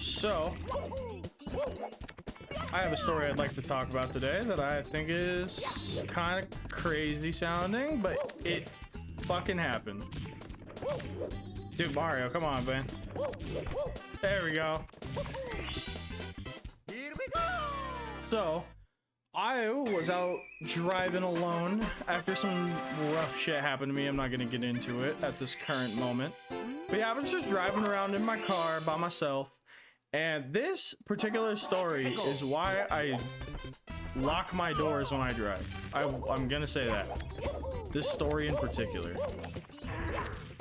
So, I have a story I'd like to talk about today that I think is kind of crazy sounding, but it fucking happened. Dude, Mario, come on, man. There we go. Here we go. So, I was out driving alone after some rough shit happened to me. I'm not gonna get into it at this current moment. But yeah, I was just driving around in my car by myself. And this particular story is why I lock my doors when I drive. I'm gonna say that. This story in particular.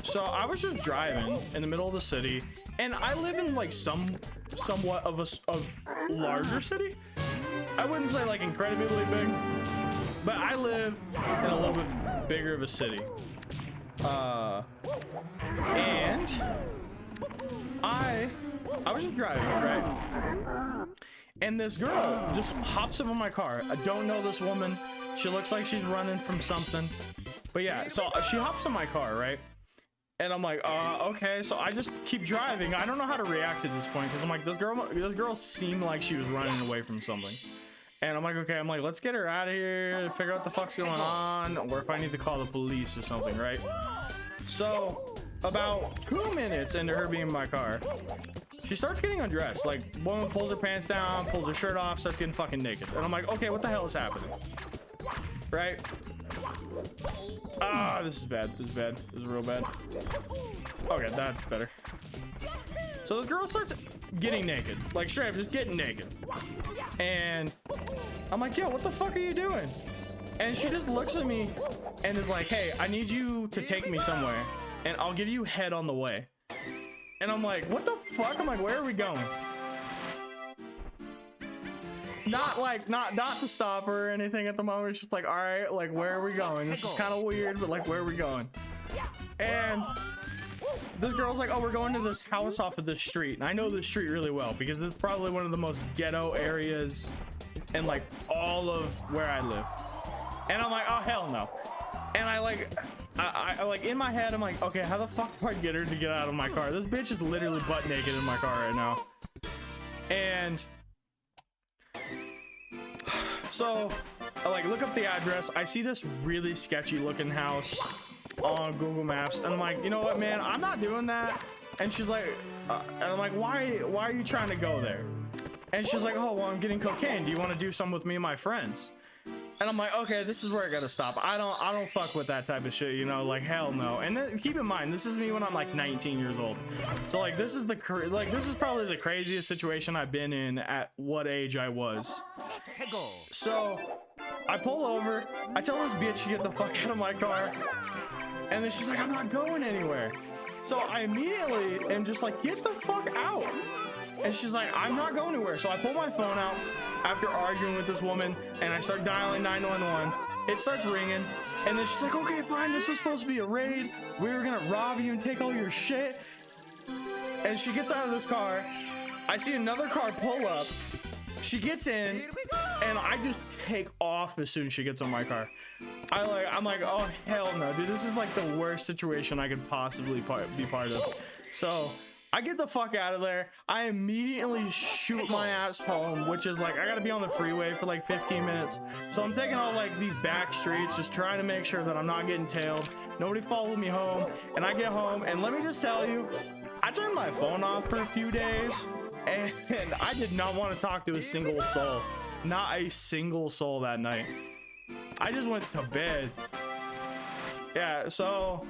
So I was just driving in the middle of the city, and I live in like somewhat of a larger city. I wouldn't say like incredibly big, but I live in a little bit bigger of a city. And I was just driving, right? And this girl just hops up in my car. I don't know this woman. She looks like she's running from something. But yeah, so she hops in my car, right? And I'm like, okay. So I just keep driving. I don't know how to react at this point because I'm like, this girl seemed like she was running away from something. And I'm like, okay, let's get her out of here, figure out what the fuck's going on, or if I need to call the police or something, right? So about 2 minutes into her being in my car, she starts getting undressed. Like, woman pulls her pants down, pulls her shirt off, starts getting fucking naked. And I'm like, okay, what the hell is happening? Right? This is bad. This is bad. This is real bad. Okay, that's better. So this girl starts getting naked. Like, straight up, just getting naked. And I'm like, yo, what the fuck are you doing? And she just looks at me and is like, hey, I need you to take me somewhere, and I'll give you head on the way. And I'm like, what the fuck? I'm like, where are we going? Not to stop her or anything at the moment. It's just like, all right, like, where are we going? This is kind of weird, but like, where are we going? And this girl's like, oh, we're going to this house off of this street. And I know this street really well because it's probably one of the most ghetto areas in like all of where I live. And I'm like, oh, hell no. And I like in my head, I'm like, okay, how the fuck do I get her to get out of my car? This bitch is literally butt naked in my car right now. And so I like look up the address. I see this really sketchy looking house on Google Maps, and I'm like, you know what, man, I'm not doing that. And she's like, and I'm like, why are you trying to go there? And she's like, oh, well, I'm getting cocaine. Do you want to do some with me and my friends? And I'm like, okay, this is where I gotta stop. I don't fuck with that type of shit, you know, like, hell no. And then, keep in mind, this is me when I'm like 19 years old. So like, this is probably the craziest situation I've been in at what age I was. So I pull over, I tell this bitch to get the fuck out of my car, and then she's like, I'm not going anywhere. So I immediately am just like, get the fuck out. And she's like, I'm not going anywhere. So I pull my phone out after arguing with this woman, and I start dialing 911. It starts ringing, and then she's like, okay, fine, this was supposed to be a raid. We were gonna rob you and take all your shit. And she gets out of this car. I see another car pull up. She gets in, and I just take off as soon as she gets on my car. I'm like, oh, hell no, dude. This is like the worst situation I could possibly be part of. So I get the fuck out of there. I immediately shoot my ass home, which is like, I gotta be on the freeway for like 15 minutes. So I'm taking all like these back streets, just trying to make sure that I'm not getting tailed. Nobody followed me home. And I get home, and let me just tell you, I turned my phone off for a few days, and I did not want to talk to a single soul. Not a single soul that night. I just went to bed. Yeah, so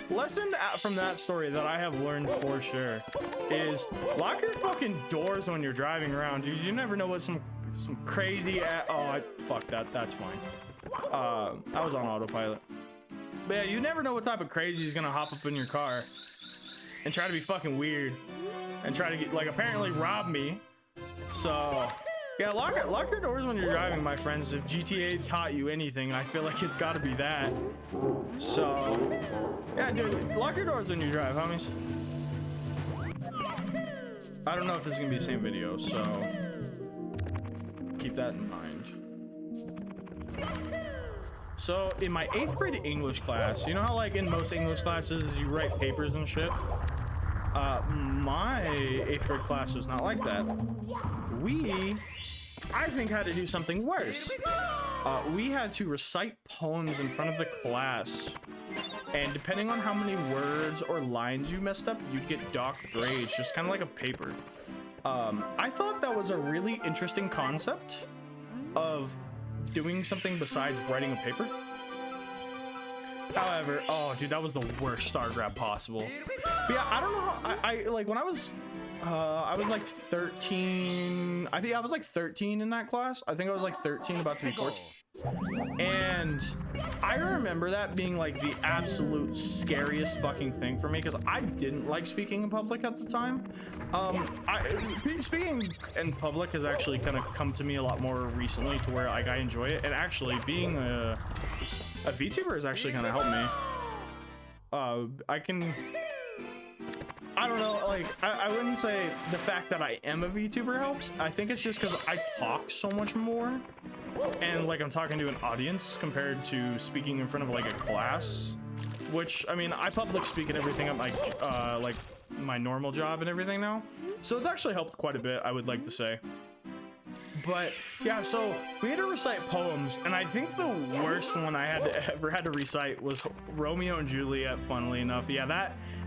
lesson from that story that I have learned for sure is lock your fucking doors when you're driving around, dude. You never know what some crazy fuck that. That's fine. I was on autopilot. But yeah, you never know what type of crazy is gonna hop up in your car and try to be fucking weird and try to get, like, apparently rob me. So yeah, lock your doors when you're driving, my friends. If GTA taught you anything, I feel like it's got to be that. So yeah, dude, lock your doors when you drive, homies. I don't know if this is gonna be the same video, so keep that in mind. So in my 8th grade English class, you know how like in most English classes you write papers and shit? My 8th grade class was not like that. I think, had to do something worse. We had to recite poems in front of the class, and depending on how many words or lines you messed up, you'd get docked grades, just kind of like a paper. I thought that was a really interesting concept of doing something besides writing a paper. However, oh dude, that was the worst star grab possible. But yeah, I don't know how, I like when I was like 13. I think I was like 13 in that class. I think I was like 13, about to be 14. And I remember that being like the absolute scariest fucking thing for me, because I didn't like speaking in public at the time. Speaking in public has actually kind of come to me a lot more recently, to where like I enjoy it. And actually being a VTuber has actually kind of helped me. I don't know, like, I wouldn't say the fact that I am a VTuber helps. I think it's just because I talk so much more, and like I'm talking to an audience compared to speaking in front of like a class, which, I mean, I public speak and everything at my like my normal job and everything now, so it's actually helped quite a bit, I would like to say. But yeah, so we had to recite poems, and I think the worst one I ever had to recite was Romeo and Juliet, funnily enough. Yeah,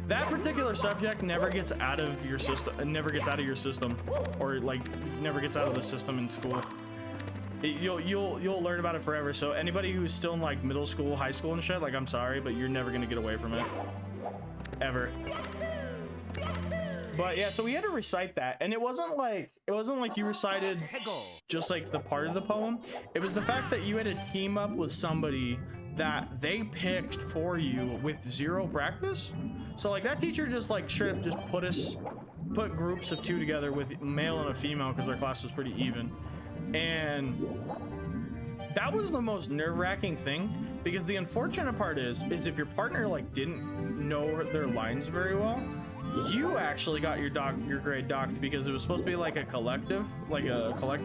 that particular subject never gets out of your system, or like never gets out of the system in school. You'll learn about it forever. So anybody who's still in like middle school, high school and shit, like, I'm sorry, but you're never gonna get away from it, ever. But yeah, so we had to recite that, and it wasn't like you recited just like the part of the poem. It was the fact that you had to team up with somebody that they picked for you with zero practice. So like that teacher just like straight up just put groups of 2 together with male and a female, because their class was pretty even. And that was the most nerve-wracking thing, because the unfortunate part is if your partner like didn't know their lines very well, you actually got your grade docked, because it was supposed to be like a collective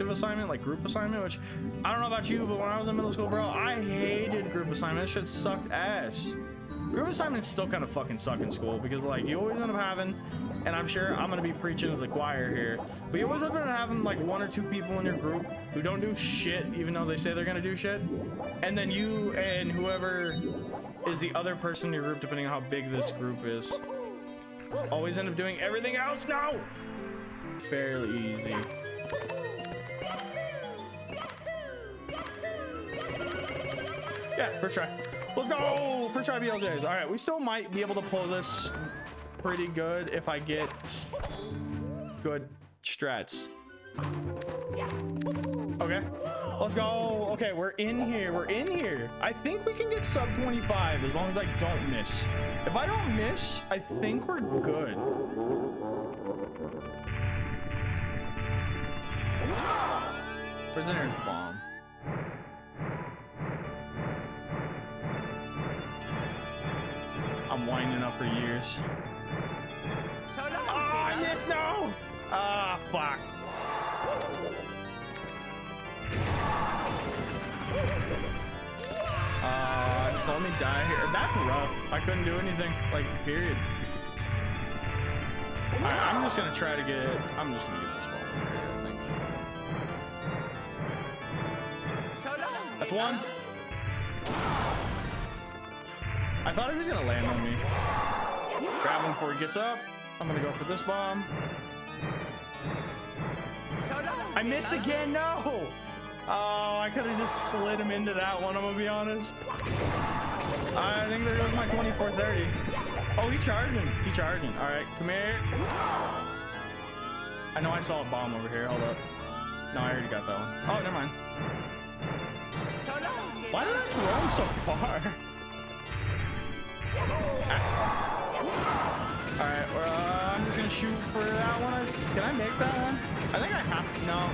assignment, like group assignment, which I don't know about you, but when I was in middle school, bro, I hated group assignments. Shit sucked ass. Group assignments still kind of fucking suck in school, because like you always end up having, and I'm sure I'm gonna be preaching to the choir here, but you always end up having like 1 or 2 people in your group who don't do shit, even though they say they're gonna do shit, and then you and whoever is the other person in your group, depending on how big this group is, always end up doing everything else. No, fairly easy. Yeah, first try. Let's go! First try BLJs. All right, we still might be able to pull this pretty good if I get good strats. Okay, let's go. Okay, we're in here. I think we can get sub 25 as long as I don't miss. If I don't miss, I think we're good. Prisoner's bomb. I'm winding up for years. Ah, yes, no! Ah, fuck. Just let me die here. That's rough. I couldn't do anything, like, period. Alright, I'm just gonna try to get this ball over here, I think. That's one. I thought he was gonna land on me. Grab him before he gets up. I'm gonna go for this bomb. I missed again, no! Oh, I could have just slid him into that one, I'm gonna be honest. I think there goes my 2430. Oh, he's charging. All right, come here. I know I saw a bomb over here, hold up. No, I already got that one. Oh, never mind. Why did I throw him so far? All right, I'm just gonna shoot for that one. Can I make that one? I think I have to, no.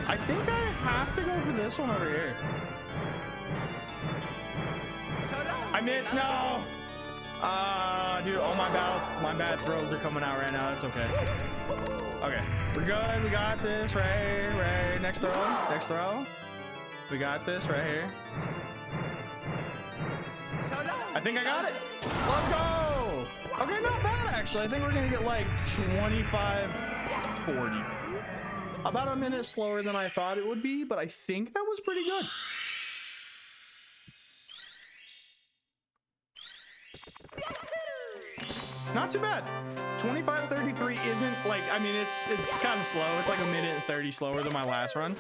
I think I have to go for this one over here. I missed, no! Dude, oh my bad throws are coming out right now, it's okay. Okay, we're good, we got this, right, next throw. We got this right here. I think I got it. Let's go! Okay, not bad actually. I think we're gonna get like 25, 40. About a minute slower than I thought it would be, but I think that was pretty good. Not too bad. 25:33 isn't like, I mean, it's kind of slow. It's like a minute and 30 slower than my last run.